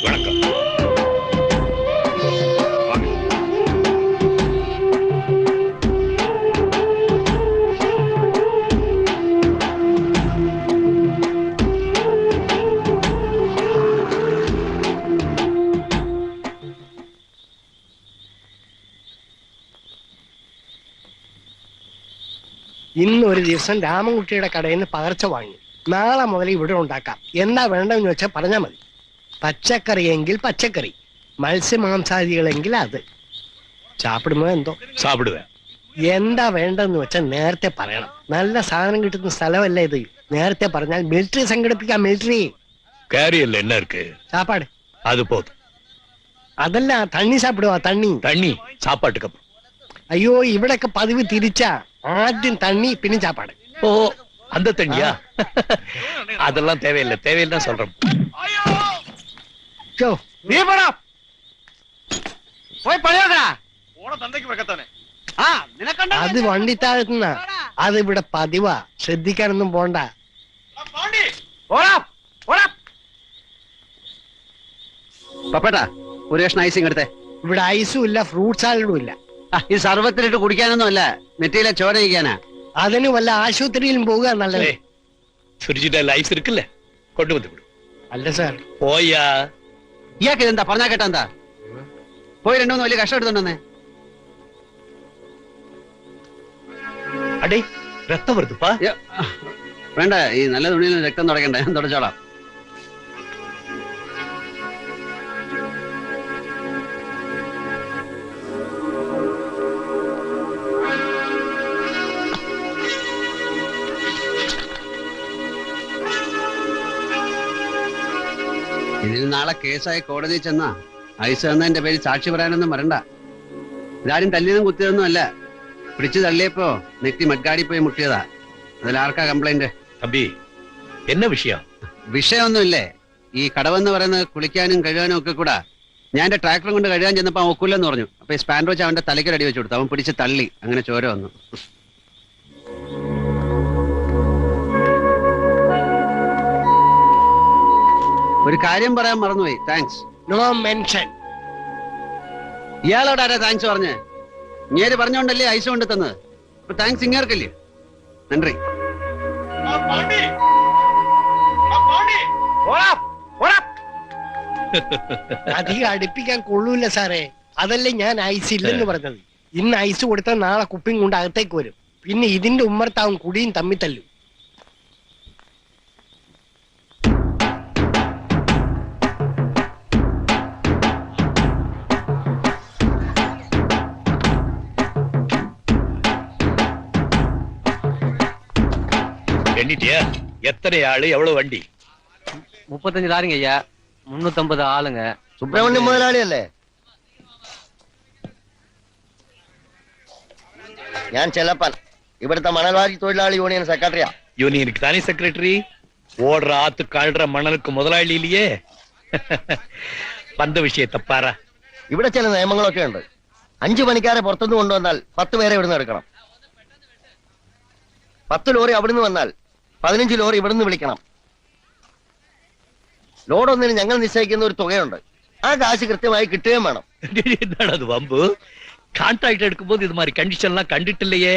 வணக்கம். ഇന്നൊരു ദിവസം രാമൻകുട്ടിയുടെ കടയിൽ നിന്ന് പകർച്ച വാങ്ങി. നാളെ മുതൽ ഇവിടെ ഉണ്ടാക്കാം. എന്താ വേണ്ടെന്ന് വെച്ചാൽ പറഞ്ഞാൽ മതി. പച്ചക്കറിയെങ്കിൽ പച്ചക്കറി, മത്സ്യമാംസാദികളെങ്കിൽ അത്. ചാപ്പിടുമോ എന്തോ? சாப்பிடுவேன். എന്താ വേണ്ടെന്ന് വെച്ചാൽ നേരത്തെ പറയണം. നല്ല സാധനം കിട്ടുന്ന സ്ഥലമല്ല ഇത്. നേരത്തെ പറഞ്ഞാൽ മിലിറ്ററി സംഘടിപ്പിക്കാം. മിലിറ്ററി கேரியர்ல என்ன இருக்கு? சாப்பாடு. அது போதும். അതല്ല, തണ്ണി സാപ്പിടുവാ. തണ്ണി தண்ணி சாப்பாட்டுக்கு அப்புறம். അയ്യോ, ഇവിടൊക്കെ പതിവ് തിരിച്ചാ. ആദ്യം തണ്ണി പിന്നെ ചാപ്പാട്. ஓ, அந்த தண்ணியா? அதெல்லாம் தேவையில்லை. தேவையில்லை சொல்றேன். നീ പോടാ, പോയി പണിയാ. അത് വണ്ടിത്താഴത്തുന്ന. അത് ഇവിടെ പതിവാ. ശ്രദ്ധിക്കാനൊന്നും പോണ്ട. പപ്പേട്ടാ, ഒരു കഷ്ണം ഐസിങ് എടുത്തേ. ഇവിടെ ഐസും ഇല്ല, ഫ്രൂട്ട് സാലഡും ഇല്ല. ഈ സർവത്തിലിട്ട് കുടിക്കാനൊന്നും അല്ല, നെറ്റിയിലെ ചോര കഴിക്കാനാ. അതിന് വല്ല ആശുപത്രിയിലും പോകുക നല്ലത്. ഫ്രിഡ്ജിന്റെ ഐസ് இருக்குல்ல, കൊണ്ടുവന്ന് വിടും. അല്ല സാർ, പോയാ ഇയാൾക്ക് ഇതെന്താ പറഞ്ഞാ കേട്ടാ? എന്താ പോയി രണ്ടുമൂന്ന് വലിയ കഷ്ടം എടുത്തോണ്ടേ. അടേ, രക്തം വരുത്തുപ്പാ. വേണ്ട, ഈ നല്ല തുണിയിൽ രക്തം തുടക്കണ്ട, ഞാൻ തുടച്ചോളാം. ഇതിന് നാളെ കേസായി കോടതിയിൽ ചെന്നാ ഐസ് എന്നതിന്റെ പേര് സാക്ഷി പറയാനൊന്നും വരണ്ട. ഇതാരും തല്ലിയതും കുത്തിയതൊന്നും അല്ല. പിടിച്ചു തള്ളിയപ്പോ നെറ്റി മഡ്ഗാടി പോയി മുട്ടിയതാ. അതിലാർക്കാ കംപ്ലൈന്റ്? തമ്പി, എന്ന വിഷയം? വിഷയമൊന്നുമില്ലേ. ഈ കടവെന്ന് പറയുന്നത് കുളിക്കാനും കഴുകാനും ഒക്കെ കൂടാ. ഞാൻ എന്റെ ട്രാക്ടറും കൊണ്ട് കഴുകാൻ ചെന്നപ്പോ അവൻ ഒക്കില്ലെന്ന് പറഞ്ഞു. അപ്പൊ ഈ സ്പാൻഡർ വെച്ച് അവന്റെ തലയ്ക്കൊരടി വെച്ചു കൊടുത്തു. അവൻ പിടിച്ച് തള്ളി, അങ്ങനെ ചോര വന്നു. ഒരു കാര്യം പറയാൻ മറന്നുപോയി. താങ്ക്സ്. No mention. ഇയാളോട് ആരാ താങ്ക്സ് പറഞ്ഞേ? ഇങ്ങേര് പറഞ്ഞോണ്ടല്ലേ ഐസ് കൊണ്ട് തന്നത്. അപ്പൊ താങ്ക്സ് ഇങ്ങേർക്കല്ലേ? നന്ദി. അധികം അടുപ്പിക്കാൻ കൊള്ളൂല സാറേ. അതല്ലേ ഞാൻ ഐസ് ഇല്ലെന്ന് പറഞ്ഞത്. ഇന്ന് ഐസ് കൊടുത്താൽ നാളെ കുപ്പിയും കൊണ്ട് അകത്തേക്ക് വരും. പിന്നെ ഇതിന്റെ ഉമ്മർത്താവും കുടിയും തമ്മി തല്ലും. எண்ணிட்டியா? எத்தனை ஆளு, எவ்வளவு வண்டி? 35 லாரிங்க ஐயா, 350 ஆளுங்க. സുബ്രഹ്മണ്യം മുതലാളിയല്ലേ? ഞാൻ ചെലപ്പൻ, ഇവിടുത്തെ മണൽവാരി തൊഴിലാളി യൂണിയൻ സെക്രട്ടറിയാ. யூனியனுக்கு தானே செக்ரட்டரி? ஓடுற ஆத்து கழுற மணலுக்கு முதலாளி இல்லையே. വന്ന വിഷയത്തെ പറ. ഇവിടെ ചില നിയമങ്ങളൊക്കെ ഉണ്ട്. 5 പണിക്കാരെ പുറത്തുനിന്ന് കൊണ്ടുവന്നാൽ 10 പേരെ ഇവിടുന്ന് എടുക്കണം. 10 ലോറി അവിടുന്ന് വന്നാൽ 15 ലോറി ഇവിടുന്ന് വിളിക്കണം. ലോഡൊന്നിന് ഞങ്ങൾ നിശ്ചയിക്കുന്ന ഒരു തുകയുണ്ട്. ആ കാശ് കൃത്യമായി കിട്ടുകയും വേണം. എന്താണ് അത് വമ്പ്? கான்ட்ராக்ட் எடுக்கும்போது இது மாதிரி கண்டிஷன் எல்லாம் கண்டிட்டு இல்லையே.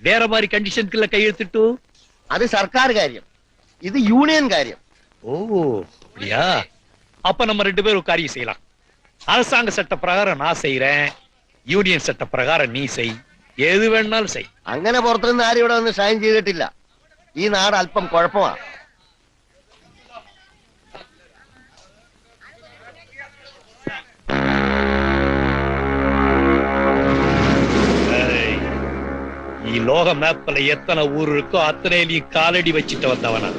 வேற மாதிரி கண்டிஷனுக்குள்ள கையெழுத்திட்டு. அது சர்க்கார் காரியம், இது யூனியன் காரியம். ஓ, அப்படியா? அப்ப நம்ம 2 பேரும் ஒரு காரியம் செய்யலாம். அரசாங்க சட்ட பிரகாரம் நான் செய்யறேன், യൂണിയൻ சட்ட பிரகாரம் நீ செய். ഏത് വേണമെങ്കിലും സെയ്. അങ്ങനെ പുറത്തുനിന്ന് ആരും ഇവിടെ വന്ന് ഷൈൻ ചെയ്തിട്ടില്ല. ഈ നാട് അല്പം കുഴപ്പമാണ്. ഈ ലോക மேப்ல எத்தனை ஊர் இருக்கோ அத்தனையிலையும் காலடி வச்சுட்டு வந்தவனா.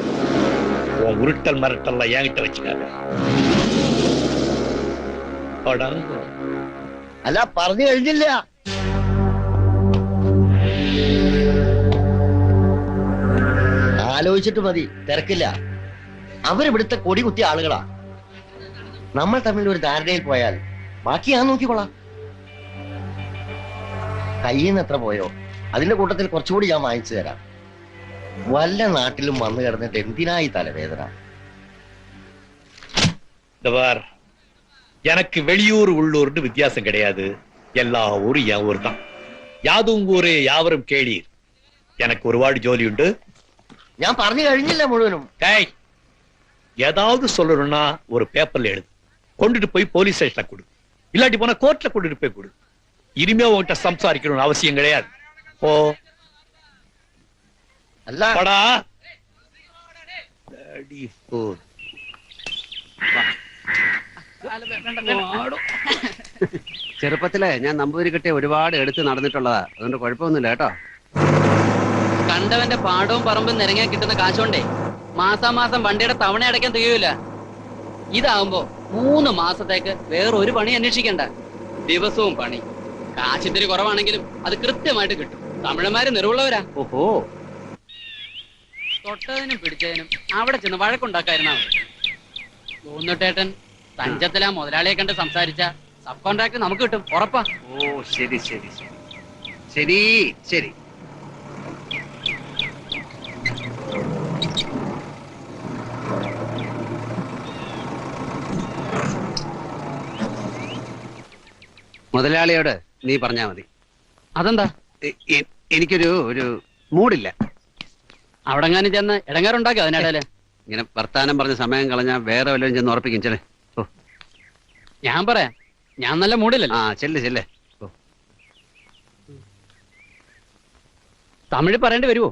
உன் உருட்டல் மிரட்டல்லாம் என்கிட்ட வச்சுக்காத. അല്ല, പറഞ്ഞു കഴിഞ്ഞില്ല. ആലോചിച്ചിട്ട് മതി, തിരക്കില്ല. അവരിവിടുത്തെ കൊടി കുത്തിയ ആളുകളാ. നമ്മൾ തമ്മിൽ ഒരു ധാരണയിൽ പോയാൽ ബാക്കി ഞാൻ നോക്കിക്കൊള്ളാം. കയ്യിൽ നിന്ന് എത്ര പോയോ അതിന്റെ കൂട്ടത്തിൽ കുറച്ചുകൂടി ഞാൻ വാങ്ങിച്ചു തരാം. വല്ല നാട്ടിലും വന്നു കിടന്നിട്ട് എന്തിനായി തലവേദന? எனக்கு வெளியூர் உள்ளூர்னு வித்தியாசம் கிடையாது. எல்லா ஊரும் என் ஊர் தான். യാതും ഊരേ യാവരും കേളീർ. எனக்கு ഒരുപാട് ജോലിയുണ്ട്. ഞാൻ പറഞ്ഞു കഴിഞ്ഞില്ല മുഴുവനും. டேய், ஏதாவது சொல்லணும்னா ஒரு பேப்பர்ல எழுது, கொண்டுட்டு போய் போலீஸ் ஸ்டேஷன்ல கொடு, இல்லாட்டி போனா கோர்ட்ல கொண்டுட்டு போய் கொடு. இனிமே உன்கிட்ட சம்சாரிக்கணும்னு அவசியம் கிடையாது. ஓ അല്ല படா. Bloody fool. ചെറുപ്പത്തിലെ ഞാൻ നമ്പൂതിരിക്കട്ടെ ഒരുപാട് എടുത്ത് നടന്നിട്ടുള്ളതാ. അതുകൊണ്ട് കുഴപ്പമൊന്നുമില്ല കേട്ടോ. കണ്ടവന്റെ പാടവും പറമ്പും നിരങ്ങാൻ കിട്ടുന്ന കാശോണ്ടേ മാസാമാസം വണ്ടിയുടെ തവണ അടയ്ക്കാൻ തികയൂല. ഇതാവുമ്പോ 3 മാസത്തേക്ക് വേറൊരു പണി അന്വേഷിക്കണ്ട. ദിവസവും പണി. കാശിത്തിരി കുറവാണെങ്കിലും അത് കൃത്യമായിട്ട് കിട്ടും. തമിഴന്മാര് നിറവുള്ളവരാ. ഓഹോ, തൊട്ടതിനും പിടിച്ചതിനും അവിടെ ചെന്ന് വഴക്കുണ്ടാക്കായിരുന്നാ മതി. തോന്നിട്ടേട്ടൻ തഞ്ചത്തിലാ മുതലാളിയെ കണ്ട് സംസാരിച്ച സബ് കോൺട്രാക്ട് നമുക്ക് കിട്ടും, ഉറപ്പാ. ഓ ശരി ശരി ശരി ശരി ശരി. മുതലാളിയോട് നീ പറഞ്ഞാ മതി. അതെന്താ? എനിക്കൊരു ഒരു മൂടില്ല. അവിടെങ്ങാനും ചെന്ന് ഇടങ്ങാറുണ്ടാക്കി അതിനിടയില്. ഇങ്ങനെ വർത്താനം പറഞ്ഞ സമയം കളഞ്ഞാ വേറെ വല്ലതും ചെന്ന് ഉറപ്പിക്കും. ചെല്ലേ. ഓ ഞാൻ പറയാം, ഞാൻ നല്ല മൂടില്ലല്ലോ. ആ ചെല്ല് ചെല്ലേ. ഓ തമിഴ് പറയേണ്ടി വരുമോ?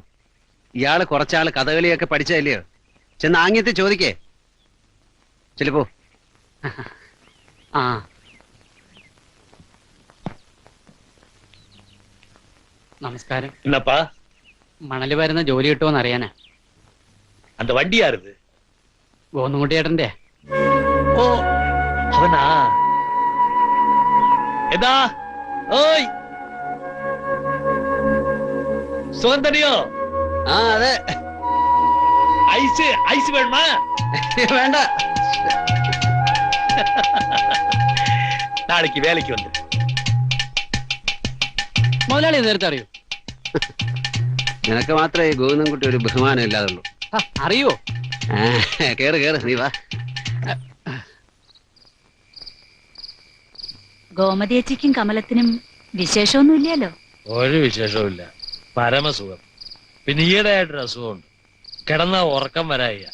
ഇയാള് കുറച്ചാള് കഥകളിയൊക്കെ പഠിച്ചതല്ലയോ? ചെന്ന് ആംഗ്യത്തിൽ ചോദിക്കേ. ചെല്ലിപ്പോ. ആ നമസ്കാരം. என்னப்பா മണല് വരുന്ന ജോലി കിട്ടുമോന്ന് അറിയാനാ. அந்த வண்டி யாருது? ഗോന്നുകുട്ടിയേട്ടന്റെ. ஓ அவனா? எதா ஓய் சுகந்தனியோ? ആ അതെ. ஐஸ் ஐஸ் வேணுமா? വേണ്ട. நாளைக்கு வேலைக்கு வந்து. മുതലാളി നേരത്തെ അറിയൂ? നിനക്ക് മാത്രമേ ഈ ഗോവിന്ദൻകുട്ടി ഒരു ബഹുമാനം ഇല്ലാതുള്ളൂ. അറിയോ? കേറ് കേറ്, നീ വാ. ഗോമതിയച്ചിക്കും കമലത്തിനും വിശേഷമൊന്നുമില്ലല്ലോ. ഒരു വിശേഷവുമില്ല, പരമസുഖം. പിന്നെ ഈയിടെയായിട്ടൊരു അസുഖമുണ്ട്, കിടന്നാ ഉറക്കം വരായ്യ.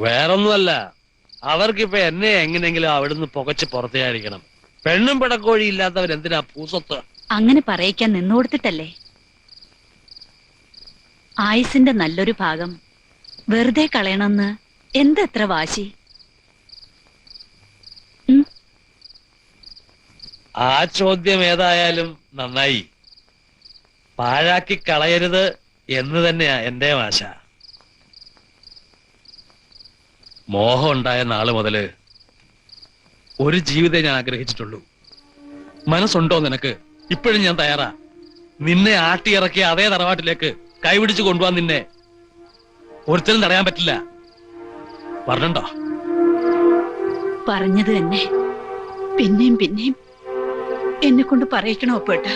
വേറൊന്നുമല്ല, അവർക്കിപ്പോ എന്നെ എങ്ങനെയെങ്കിലും അവിടുന്ന് പുകച്ച് പുറത്തേടിക്കണം. പെണ്ണും പിടക്കോഴി ഇല്ലാത്തവരെന്തിനാ പൂസത്ത്? അങ്ങനെ പറയിക്കാൻ നിന്നുകൊടുത്തിട്ടല്ലേ. ആയുസിന്റെ നല്ലൊരു ഭാഗം വെറുതെ കളയണമെന്ന് എന്തെത്ര വാശി. ആ ചോദ്യം ഏതായാലും നന്നായി. പാഴാക്കി കളയരുത് എന്ന് തന്നെയാ എന്റെ ആശ. മോഹം ഉണ്ടായ നാള് മുതല് ഒരു ജീവിതം ഞാൻ ആഗ്രഹിച്ചിട്ടുള്ളൂ. മനസ്സുണ്ടോ നിനക്ക്? ഇപ്പോഴും ഞാൻ തയ്യാറാ. നിന്നെ ആട്ടിയിറക്കിയ അതേ തറവാട്ടിലേക്ക് കൈപിടിച്ച് കൊണ്ടുപോവാൻ നിന്നെ ഒരുത്തരും തടയാൻ പറ്റില്ല. പറഞ്ഞോ? പറഞ്ഞത് തന്നെ പിന്നെയും പിന്നെയും എന്നെ കൊണ്ട് പറയിക്കണോ പേട്ട?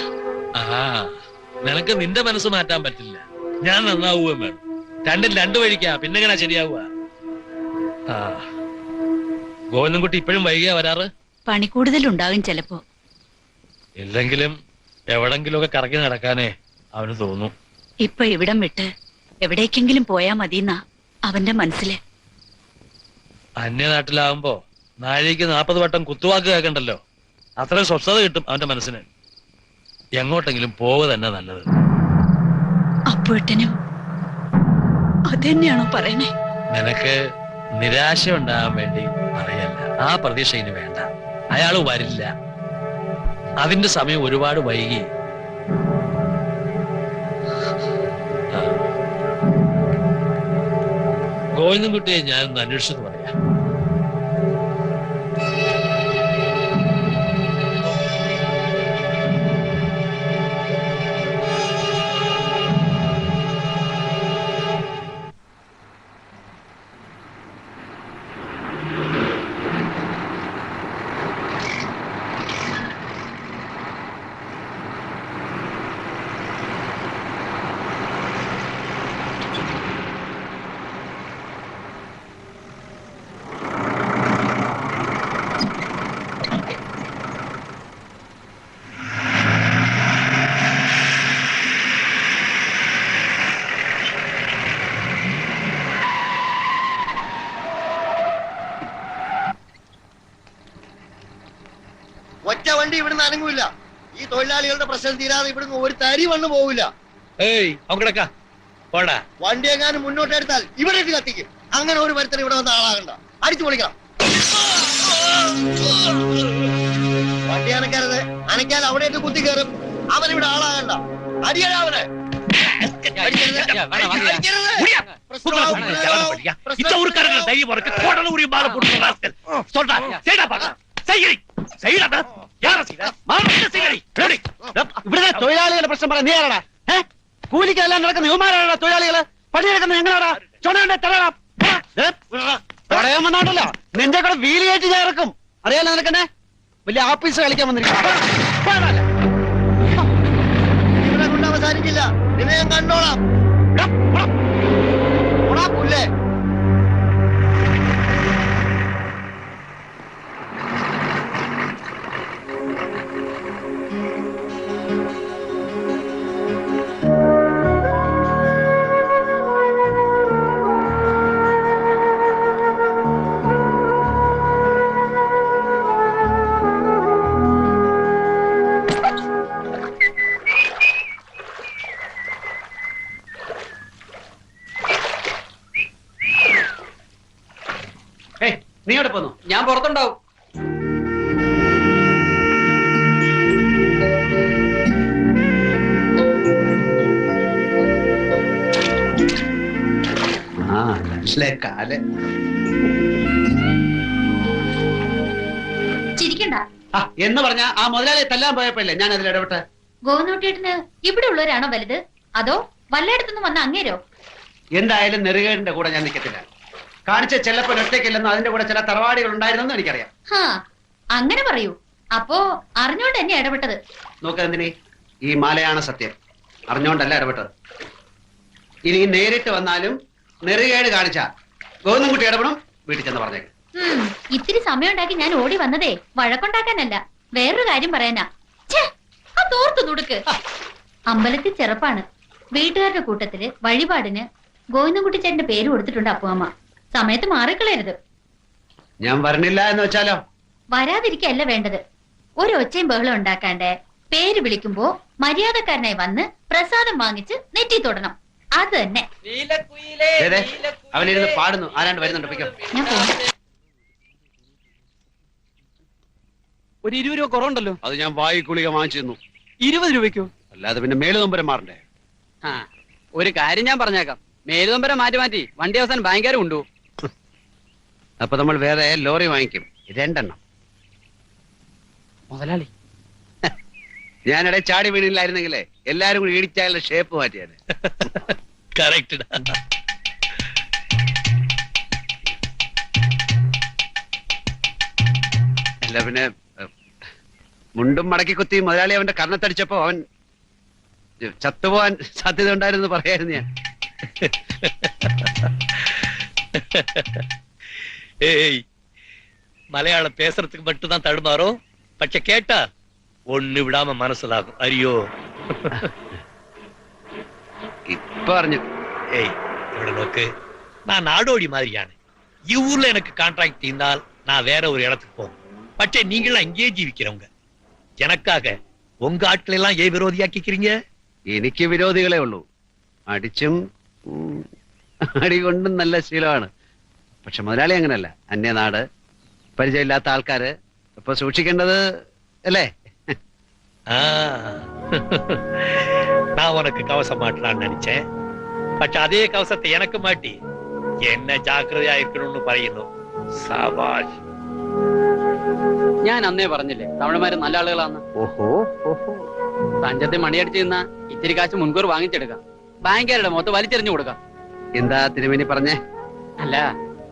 ആ, നിനക്ക് നിന്റെ മനസ്സ് മാറ്റാൻ പറ്റില്ല. ഞാൻ നന്നാവുകയും വേണം. രണ്ടും രണ്ടു വഴിക്കാ, പിന്നെങ്ങനെ ശരിയാവുക? ആ, ഗോവിന്ദൻകുട്ടി ഇപ്പോഴും വൈകിയാ വരാറ്? പണി കൂടുതലുണ്ടാകും ചിലപ്പോ. ഇല്ലെങ്കിലും എവിടെങ്കിലുമൊക്കെ കറക്കി നടക്കാനേ അവന് തോന്നും. ഇപ്പൊ ഇവിടം വിട്ട് എവിടേക്കെങ്കിലും പോയാ മതിന്നാ അവന്റെ മനസ്സില്. അന്യനാട്ടിലാവുമ്പോ നാഴിക്ക് 40 വട്ടം കുത്തുവാക്ക് കേൾക്കണ്ടല്ലോ. അത്രയും സ്വസ്ഥത കിട്ടും അവന്റെ മനസ്സിന്. എങ്ങോട്ടെങ്കിലും പോവുക തന്നെ നല്ലത്. അപ്പോഴത്തേനും അതെന്നെയാണോ പറയണേ? നിനക്ക് നിരാശ ഉണ്ടാകാൻ വേണ്ടി പറയല്ല. ആ പ്രതീക്ഷ ഇനി വേണ്ട. അയാള് വരില്ല. അതിന്റെ സമയം ഒരുപാട് വൈകി. ഗോവിന്ദൻകുട്ടിയെ ഞാനൊന്ന് അന്വേഷിച്ചെന്ന് പറയാം. ഒറ്റ വണ്ടി ഇവിടുന്ന് അനങ്ങൂല. ഈ തൊഴിലാളികളുടെ പ്രശ്നം തീരാതെ ഇവിടുന്ന് ഒരു തരി മണ്ണ് പോവില്ല. ഏയ് അവങ്കടക്ക പോടാ. വണ്ടി എങ്ങാനും മുന്നോട്ടെടുത്താൽ ഇവിടെ ഇട്ട് കത്തിക്കും. അങ്ങനെ ഒരു മരത്തിൽ ഇവിടെ വന്ന ആളാകണ്ട. അടിച്ചു പൊളിക്കണം. വണ്ടി അനക്കരുത്. അനക്കാൻ അവിടെ ഇട്ട് കുത്തി കയറും. അവനിവിടെ ആളാകണ്ട. അടിയടാ അവനെ. இந்த ஊருக்காரங்க தைரியம் இருக்கு. கோடல உரிய மாலை போட்டு ராஸ்கல் சொல்றா. செய்டா பாக்க. செய்யடி. செய்டா. யார செய்டா? மாலை செய்யடி. ரெடி. ഇവിടെ തൊഴിലാളികളുടെ പ്രശ്നം പറ. നീ ആരാടാ? കൂലിക്കെല്ലാം നടക്കുന്ന യുവമാരാടാ തൊഴിലാളികള്. പണിയെടുക്കുന്ന ഞങ്ങളാടാ. ചുണയുടെ തലടാ. പറയാൻ വന്നാണ്ടല്ലോ നിന്റെ കൂടെ വീല് കയറ്റി ഞാൻ ഇറക്കും. അറിയാലോ നിനക്കെന്നെ? വലിയ ആഫീസ് കളിക്കാൻ വന്നിരിക്കും. ഇവിടെ കൊണ്ട് അവസാനിക്കില്ല. നിന്നെ ഞാൻ കണ്ടോളാം. പുല്ലേ നീ എവിടെ പോന്നു? ഞാൻ പുറത്തുണ്ടാവും. ചിരിക്കണ്ട. എന്ന് പറഞ്ഞ ആ മുതലാളിയെ തല്ലാൻ പോയപ്പോഴല്ലേ ഞാൻ അതിൽ ഇടപെട്ടെ. ഗോവിന്ദേട്ടന് ഇവിടെ ഉള്ളവരാണോ വലുത്, അതോ വല്ലയിടത്തുനിന്ന് വന്ന അങ്ങേരോ? എന്തായാലും നെറുകേടിന്റെ കൂടെ ഞാൻ നിൽക്കത്തില്ല. കാണിച്ച ചെല്ലപ്പൻ ഒറ്റയ്ക്കില്ലെന്നും അതിന്റെ കൂടെ ചില തറവാടികൾ ഉണ്ടായിരുന്നെന്നും എനിക്കറിയാം. അങ്ങനെ പറയൂ. അപ്പോ അറിഞ്ഞോണ്ട് തന്നെ ഇടപെട്ടത്. നോക്കെന്തിനീ, ഈ മാലയാണ് സത്യം. അറിഞ്ഞോണ്ടല്ല ഇടപെട്ടത്. ഇനി നേരിട്ട് വന്നാലും നെറുകേട് കാണിച്ച ഗോവിന്ദൻകുട്ടി ഇടപെടും. വീട്ടിൽ ചെന്ന് പറഞ്ഞേക്ക്. ഇത്തിരി സമയം ഉണ്ടാക്കി ഞാൻ ഓടി വന്നതേ വഴക്കുണ്ടാക്കാനല്ല, വേറൊരു കാര്യം പറയാനാ. ആ തോർത്തു നുടുക്ക്. അമ്പലത്തിൽ ചെറുപ്പാണ്. വീട്ടുകാരുടെ കൂട്ടത്തില് വഴിപാടിന് ഗോവിന്ദൻകുട്ടി ചേട്ടന്റെ പേര് കൊടുത്തിട്ടുണ്ട് അപ്പുഅമ്മ. സമയത്ത് മാറിക്കളയരുത്. ഞാൻ വരണില്ല എന്ന് വെച്ചാലോ? വരാതിരിക്കല്ല വേണ്ടത്. ഒരു ഒച്ചയും ബഹളം ഉണ്ടാക്കാണ്ട് പേര് വിളിക്കുമ്പോ മര്യാദക്കാരനായി വന്ന് പ്രസാദം വാങ്ങിച്ച് നെറ്റി തൊടണം. അത് തന്നെ. അവനിരുന്ന് പാടുന്നു. ആരാണ്ട് വരുന്നുണ്ട്. ഞാൻ പോകും. ഒരു 20 രൂപ കുറവുണ്ടല്ലോ. അത് ഞാൻ വായി ഗുളിക വാങ്ങിച്ചിരുന്നു. 20 രൂപയ്ക്കോ? അല്ലാതെ പിന്നെ മേലുനൊമ്പരം മാറണ്ടേ? ഒരു കാര്യം ഞാൻ പറഞ്ഞേക്കാം. മേലുനൊമ്പരം മാറ്റി വണ്ടി അവസാനം ഭയങ്കര ഉണ്ടോ. അപ്പൊ നമ്മൾ വേറെ ലോറി വാങ്ങിക്കും. 2 എണ്ണം. മുതലാളി, ഞാനിടെ ചാടി വീണില്ലായിരുന്നെങ്കിലേ എല്ലാരും കൂടി ഇടിച്ചാലുള്ള ഷേപ്പ് മാറ്റിയാണ്. കറക്റ്റ്. അല്ല പിന്നെ മുണ്ടും മടക്കി കുത്തി മുതലാളി അവന്റെ കർണത്തടിച്ചപ്പോ അവൻ ചത്തുപോവാൻ സാധ്യത ഉണ്ടായിരുന്നു പറയായിരുന്നു ഞാൻ. ஏய் மலையாளம் பேசுறதுக்கு மட்டும்தான் தடுமாறும். பட்ச கேட்டா ஒண்ணு விடாம மனசுலாகும். ஐயோ ഇപ്പൊ അറിഞ്ഞു. ஏய் இவட நோக்கு, நான் நாடோடி மாதிரியான ஊர்ல எனக்கு கான்ட்ராக்ட் தீர்ந்தால் நான் வேற ஒரு இடத்துக்கு போவேன். பட்சே நீங்களாம் இங்கேயே ஜீவிக்கிறவங்க. எனக்காக உங்க ஆட்கள் எல்லாம் ஏன் விரோதியாக்கிக்கிறீங்க? എനിക്ക് വിരോധികളെ ഉള്ളൂ. അടിച്ചും അടി കൊണ്ടും നല്ല ശീലമാണ്. പക്ഷെ മുതലാളി അങ്ങനല്ല. അന്യനാട്, പരിചയമില്ലാത്ത ആൾക്കാര്. ഇപ്പൊ സൂക്ഷിക്കേണ്ടത് അല്ലേ? நான் உனக்கு கவசம் மாட்டலான்னு நினைச்சேன். പക്ഷെ അതേ കവസത്തെ എനക്ക് മാറ്റി എന്നെ ജാഗ്രതയായിരിക്കണമെന്ന് പറയുന്നു. സാബാഷ്. ഞാൻ അന്നേ പറഞ്ഞില്ലേ തമിഴന്മാര് നല്ല ആളുകളാന്ന്. ഓഹോ ഓഹോ. തഞ്ചത്തെ മണിയടിച്ച് നിന്നാ ഇത്തിരി കാശ് മുൻകൂർ വാങ്ങിച്ചെടുക്കാം. ബാങ്കുകാരുടെ മുഖത്ത് വലിച്ചെറിഞ്ഞു കൊടുക്കാം. എന്താ തിരുമേനി പറഞ്ഞേ? അല്ല,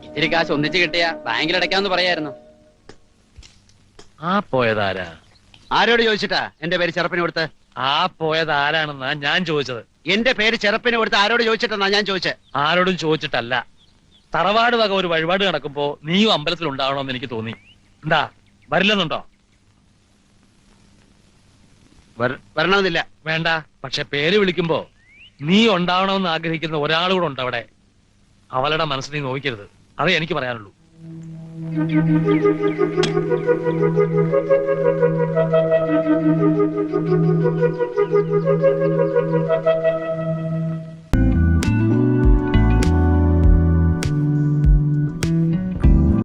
ഇത്തിരി കാശ് ഒന്നിച്ച് കിട്ടിയ ബാങ്കിൽ അടയ്ക്കാന്ന് പറയായിരുന്നു. ആ പോയതാരാ? ആരോട് ചോദിച്ചിട്ടാ എന്റെ പേര് ചെറുപ്പിന് കൊടുത്ത്? ആ പോയത് ആരാണെന്നാ ഞാൻ ചോദിച്ചത്. എന്റെ പേര് ചെറുപ്പിന് കൊടുത്ത് ആരോട് ചോദിച്ചിട്ടെന്നാ ഞാൻ ചോദിച്ചത്. ആരോടും ചോദിച്ചിട്ടല്ല. തറവാട് വക ഒരു വഴിപാട് നടക്കുമ്പോ നീയും അമ്പലത്തിൽ ഉണ്ടാവണമെന്ന് എനിക്ക് തോന്നി. എന്താ വരില്ലെന്നുണ്ടോ? വരണമെന്നില്ല. വേണ്ട. പക്ഷെ പേര് വിളിക്കുമ്പോ നീ ഉണ്ടാവണമെന്ന് ആഗ്രഹിക്കുന്ന ഒരാൾ കൂടെ ഉണ്ട് അവിടെ. അവളുടെ മനസ്സ് നീ നോക്കരുത്. അതേ എനിക്ക് പറയാനുള്ളൂ.